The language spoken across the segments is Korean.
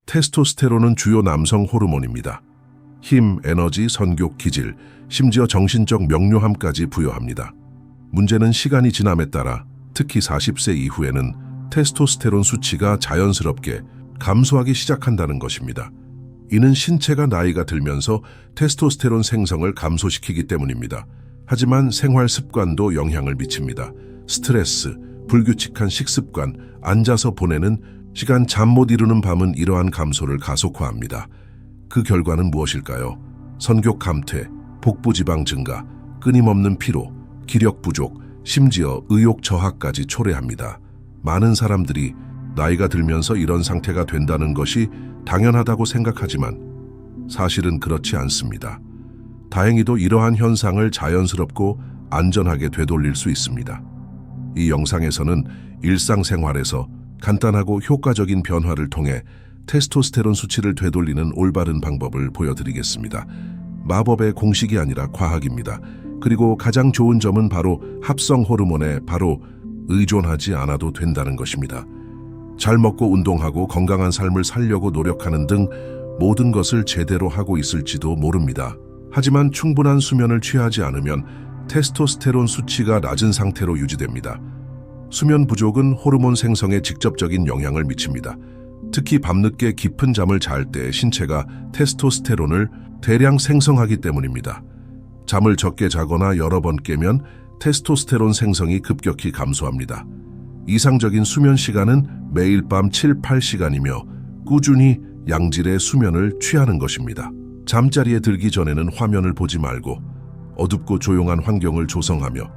테스토스테론은 주요 남성 호르몬입니다. 힘, 에너지, 선교, 기질, 심지어 정신적 명료함까지 부여합니다. 문제는 시간이 지남에 따라 특히 40세 이후에는 테스토스테론 수치가 자연스럽게 감소하기 시작한다는 것입니다. 이는 신체가 나이가 들면서 테스토스테론 생성을 감소시키기 때문입니다. 하지만 생활 습관도 영향을 미칩니다. 스트레스, 불규칙한 식습관, 앉아서 보내는 시간, 잠 못 이루는 밤은 이러한 감소를 가속화합니다. 그 결과는 무엇일까요? 선교 감퇴, 복부 지방 증가, 끊임없는 피로, 기력 부족, 심지어 의욕 저하까지 초래합니다. 많은 사람들이 나이가 들면서 이런 상태가 된다는 것이 당연하다고 생각하지만 사실은 그렇지 않습니다. 다행히도 이러한 현상을 자연스럽고 안전하게 되돌릴 수 있습니다. 이 영상에서는 일상생활에서 간단하고 효과적인 변화를 통해 테스토스테론 수치를 되돌리는 올바른 방법을 보여드리겠습니다. 마법의 공식이 아니라 과학입니다. 그리고 가장 좋은 점은 바로 합성 호르몬에 바로 의존하지 않아도 된다는 것입니다. 잘 먹고 운동하고 건강한 삶을 살려고 노력하는 등 모든 것을 제대로 하고 있을지도 모릅니다. 하지만 충분한 수면을 취하지 않으면 테스토스테론 수치가 낮은 상태로 유지됩니다. 수면 부족은 호르몬 생성에 직접적인 영향을 미칩니다. 특히 밤늦게 깊은 잠을 잘 때 신체가 테스토스테론을 대량 생성하기 때문입니다. 잠을 적게 자거나 여러 번 깨면 테스토스테론 생성이 급격히 감소합니다. 이상적인 수면 시간은 매일 밤 7-8시간이며 꾸준히 양질의 수면을 취하는 것입니다. 잠자리에 들기 전에는 화면을 보지 말고 어둡고 조용한 환경을 조성하며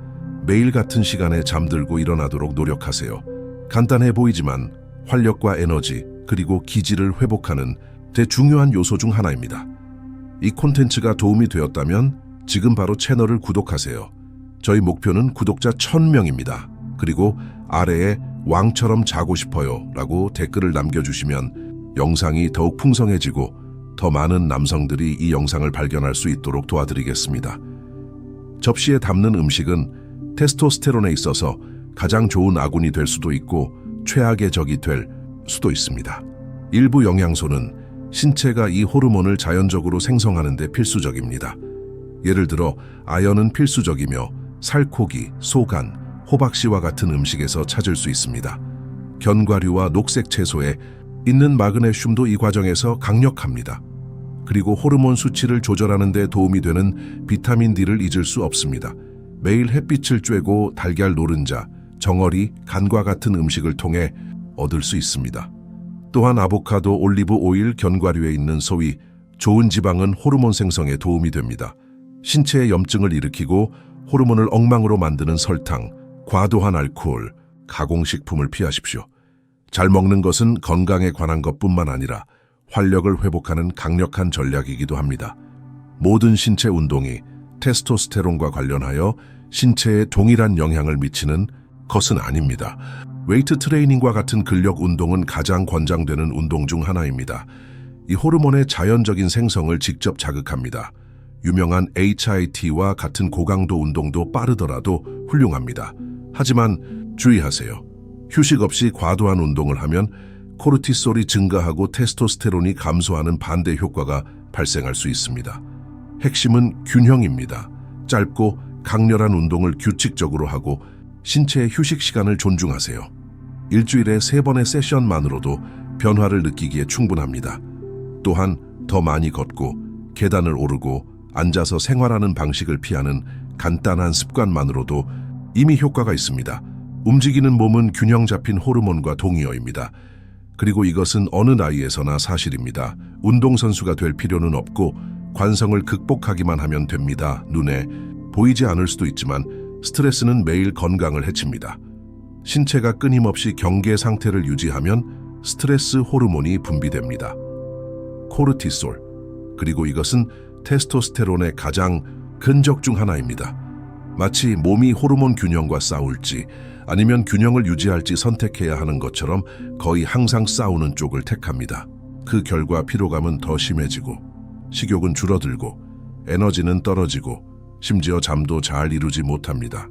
매일 같은 시간에 잠들고 일어나도록 노력하세요. 간단해 보이지만 활력과 에너지 그리고 기질을 회복하는 대중요한 요소 중 하나입니다. 이 콘텐츠가 도움이 되었다면 지금 바로 채널을 구독하세요. 저희 목표는 구독자 1000명입니다. 그리고 아래에 왕처럼 자고 싶어요 라고 댓글을 남겨주시면 영상이 더욱 풍성해지고 더 많은 남성들이 이 영상을 발견할 수 있도록 도와드리겠습니다. 접시에 담는 음식은 테스토스테론에 있어서 가장 좋은 아군이 될 수도 있고 최악의 적이 될 수도 있습니다. 일부 영양소는 신체가 이 호르몬을 자연적으로 생성하는 데 필수적입니다. 예를 들어 아연은 필수적이며 살코기, 소간, 호박씨와 같은 음식에서 찾을 수 있습니다. 견과류와 녹색 채소에 있는 마그네슘도 이 과정에서 강력합니다. 그리고 호르몬 수치를 조절하는 데 도움이 되는 비타민 D를 잊을 수 없습니다. 매일 햇빛을 쬐고 달걀 노른자, 정어리, 간과 같은 음식을 통해 얻을 수 있습니다. 또한 아보카도, 올리브 오일, 견과류에 있는 소위 좋은 지방은 호르몬 생성에 도움이 됩니다. 신체의 염증을 일으키고 호르몬을 엉망으로 만드는 설탕, 과도한 알코올, 가공식품을 피하십시오. 잘 먹는 것은 건강에 관한 것뿐만 아니라 활력을 회복하는 강력한 전략이기도 합니다. 모든 신체 운동이 테스토스테론과 관련하여 신체에 동일한 영향을 미치는 것은 아닙니다. 웨이트 트레이닝과 같은 근력 운동은 가장 권장되는 운동 중 하나입니다. 이 호르몬의 자연적인 생성을 직접 자극합니다. 유명한 HIIT와 같은 고강도 운동도 빠르더라도 훌륭합니다. 하지만 주의하세요. 휴식 없이 과도한 운동을 하면 코르티솔이 증가하고 테스토스테론이 감소하는 반대 효과가 발생할 수 있습니다. 핵심은 균형입니다. 짧고 강렬한 운동을 규칙적으로 하고 신체의 휴식 시간을 존중하세요. 일주일에 3번의 세션만으로도 변화를 느끼기에 충분합니다. 또한 더 많이 걷고 계단을 오르고 앉아서 생활하는 방식을 피하는 간단한 습관만으로도 이미 효과가 있습니다. 움직이는 몸은 균형 잡힌 호르몬과 동의어입니다. 그리고 이것은 어느 나이에서나 사실입니다. 운동선수가 될 필요는 없고 관성을 극복하기만 하면 됩니다. 눈에 보이지 않을 수도 있지만 스트레스는 매일 건강을 해칩니다. 신체가 끊임없이 경계 상태를 유지하면 스트레스 호르몬이 분비됩니다. 코르티솔, 그리고 이것은 테스토스테론의 가장 큰 적 중 하나입니다. 마치 몸이 호르몬 균형과 싸울지 아니면 균형을 유지할지 선택해야 하는 것처럼 거의 항상 싸우는 쪽을 택합니다. 그 결과 피로감은 더 심해지고 식욕은 줄어들고 에너지는 떨어지고 심지어 잠도 잘 이루지 못합니다.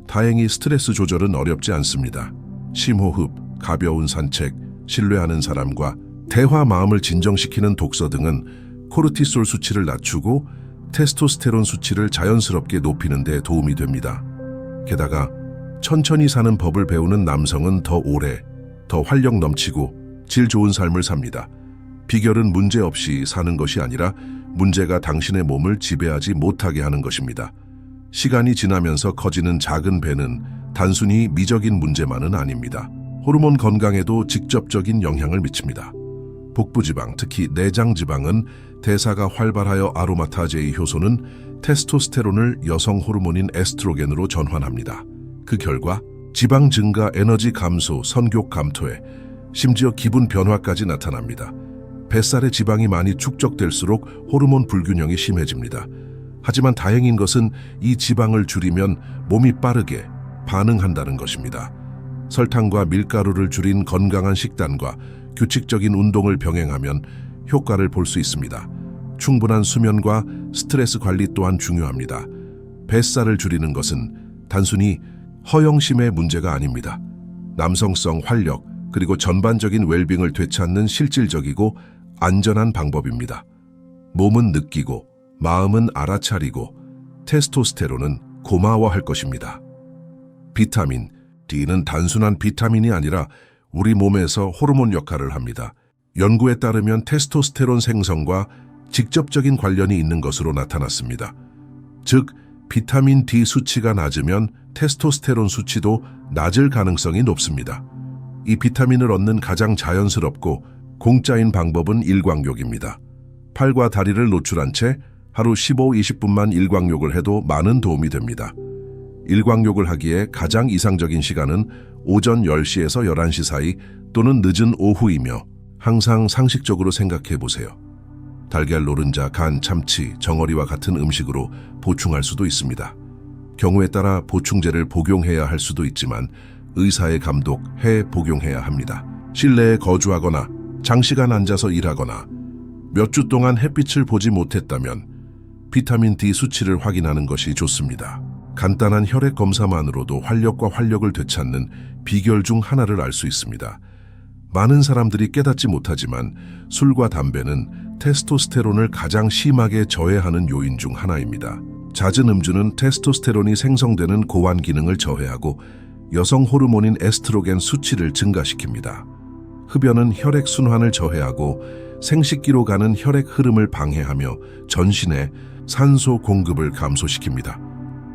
다행히 스트레스 조절은 어렵지 않습니다. 심호흡, 가벼운 산책, 신뢰하는 사람과 대화, 마음을 진정시키는 독서 등은 코르티솔 수치를 낮추고 테스토스테론 수치를 자연스럽게 높이는 데 도움이 됩니다. 게다가 천천히 사는 법을 배우는 남성은 더 오래, 더 활력 넘치고 질 좋은 삶을 삽니다. 비결은 문제 없이 사는 것이 아니라 문제가 당신의 몸을 지배하지 못하게 하는 것입니다. 시간이 지나면서 커지는 작은 배는 단순히 미적인 문제만은 아닙니다. 호르몬 건강에도 직접적인 영향을 미칩니다. 복부지방, 특히 내장지방은 대사가 활발하여 아로마타제의 효소는 테스토스테론을 여성 호르몬인 에스트로겐으로 전환합니다. 그 결과 지방 증가, 에너지 감소, 성욕 감퇴, 심지어 기분 변화까지 나타납니다. 뱃살에 지방이 많이 축적될수록 호르몬 불균형이 심해집니다. 하지만 다행인 것은 이 지방을 줄이면 몸이 빠르게 반응한다는 것입니다. 설탕과 밀가루를 줄인 건강한 식단과 규칙적인 운동을 병행하면 효과를 볼 수 있습니다. 충분한 수면과 스트레스 관리 또한 중요합니다. 뱃살을 줄이는 것은 단순히 허영심의 문제가 아닙니다. 남성성, 활력, 그리고 전반적인 웰빙을 되찾는 실질적이고 안전한 방법입니다. 몸은 느끼고 마음은 알아차리고 테스토스테론은 고마워할 것입니다. 비타민 D는 단순한 비타민이 아니라 우리 몸에서 호르몬 역할을 합니다. 연구에 따르면 테스토스테론 생성과 직접적인 관련이 있는 것으로 나타났습니다. 즉, 비타민 D 수치가 낮으면 테스토스테론 수치도 낮을 가능성이 높습니다. 이 비타민을 얻는 가장 자연스럽고 공짜인 방법은 일광욕입니다. 팔과 다리를 노출한 채 하루 15-20분만 일광욕을 해도 많은 도움이 됩니다. 일광욕을 하기에 가장 이상적인 시간은 오전 10시에서 11시 사이 또는 늦은 오후이며 항상 상식적으로 생각해 보세요. 달걀, 노른자, 간, 참치, 정어리와 같은 음식으로 보충할 수도 있습니다. 경우에 따라 보충제를 복용해야 할 수도 있지만 의사의 감독해 복용해야 합니다. 실내에 거주하거나 장시간 앉아서 일하거나 몇 주 동안 햇빛을 보지 못했다면 비타민 D 수치를 확인하는 것이 좋습니다. 간단한 혈액 검사만으로도 활력과 활력을 되찾는 비결 중 하나를 알 수 있습니다. 많은 사람들이 깨닫지 못하지만 술과 담배는 테스토스테론을 가장 심하게 저해하는 요인 중 하나입니다. 잦은 음주는 테스토스테론이 생성되는 고환 기능을 저해하고 여성 호르몬인 에스트로겐 수치를 증가시킵니다. 흡연은 혈액 순환을 저해하고 생식기로 가는 혈액 흐름을 방해하며 전신에 산소 공급을 감소시킵니다.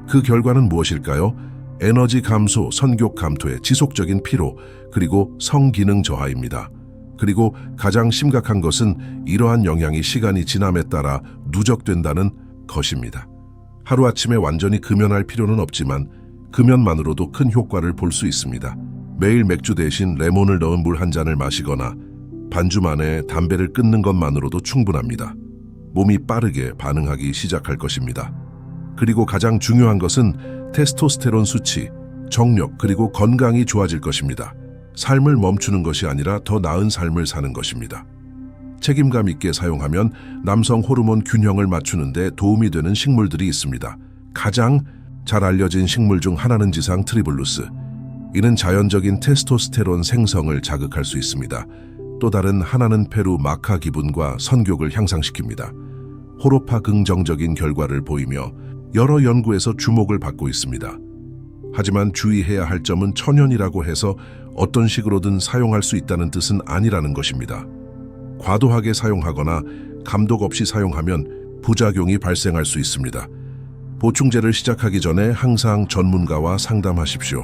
그 결과는 무엇일까요? 에너지 감소, 성욕 감퇴, 지속적인 피로, 그리고 성기능 저하입니다. 그리고 가장 심각한 것은 이러한 영향이 시간이 지남에 따라 누적된다는 것입니다. 하루아침에 완전히 금연할 필요는 없지만 금연만으로도 큰 효과를 볼 수 있습니다. 매일 맥주 대신 레몬을 넣은 물 한 잔을 마시거나 반주 만에 담배를 끊는 것만으로도 충분합니다. 몸이 빠르게 반응하기 시작할 것입니다. 그리고 가장 중요한 것은 테스토스테론 수치, 정력, 그리고 건강이 좋아질 것입니다. 삶을 멈추는 것이 아니라 더 나은 삶을 사는 것입니다. 책임감 있게 사용하면 남성 호르몬 균형을 맞추는 데 도움이 되는 식물들이 있습니다. 가장 잘 알려진 식물 중 하나는 지상 트리블루스. 이는 자연적인 테스토스테론 생성을 자극할 수 있습니다. 또 다른 하나는 페루 마카 기분과 성욕을 향상시킵니다. 호로파 긍정적인 결과를 보이며 여러 연구에서 주목을 받고 있습니다. 하지만 주의해야 할 점은 천연이라고 해서 어떤 식으로든 사용할 수 있다는 뜻은 아니라는 것입니다. 과도하게 사용하거나 감독 없이 사용하면 부작용이 발생할 수 있습니다. 보충제를 시작하기 전에 항상 전문가와 상담하십시오.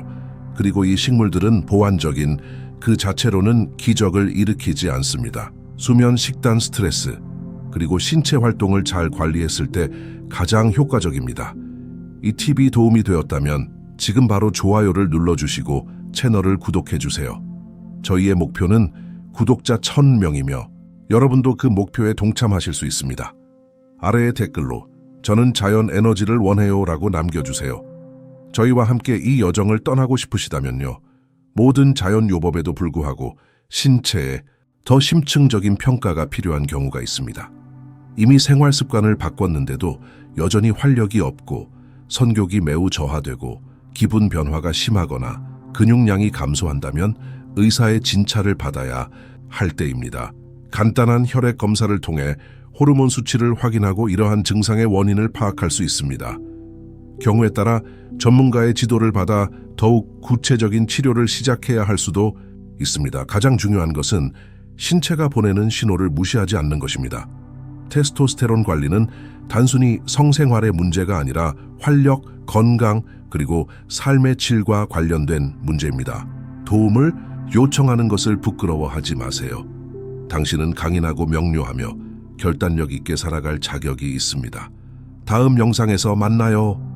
그리고 이 식물들은 보완적인 그 자체로는 기적을 일으키지 않습니다. 수면, 식단, 스트레스, 그리고 신체 활동을 잘 관리했을 때 가장 효과적입니다. 이 팁이 도움이 되었다면 지금 바로 좋아요를 눌러주시고 채널을 구독해주세요. 저희의 목표는 구독자 1000명이며 여러분도 그 목표에 동참하실 수 있습니다. 아래의 댓글로 저는 자연 에너지를 원해요 라고 남겨주세요. 저희와 함께 이 여정을 떠나고 싶으시다면요. 모든 자연 요법에도 불구하고 신체에 더 심층적인 평가가 필요한 경우가 있습니다. 이미 생활 습관을 바꿨는데도 여전히 활력이 없고 성욕이 매우 저하되고 기분 변화가 심하거나 근육량이 감소한다면 의사의 진찰을 받아야 할 때입니다. 간단한 혈액 검사를 통해 호르몬 수치를 확인하고 이러한 증상의 원인을 파악할 수 있습니다. 경우에 따라 전문가의 지도를 받아 더욱 구체적인 치료를 시작해야 할 수도 있습니다. 가장 중요한 것은 신체가 보내는 신호를 무시하지 않는 것입니다. 테스토스테론 관리는 단순히 성생활의 문제가 아니라 활력, 건강, 그리고 삶의 질과 관련된 문제입니다. 도움을 요청하는 것을 부끄러워하지 마세요. 당신은 강인하고 명료하며 결단력 있게 살아갈 자격이 있습니다. 다음 영상에서 만나요.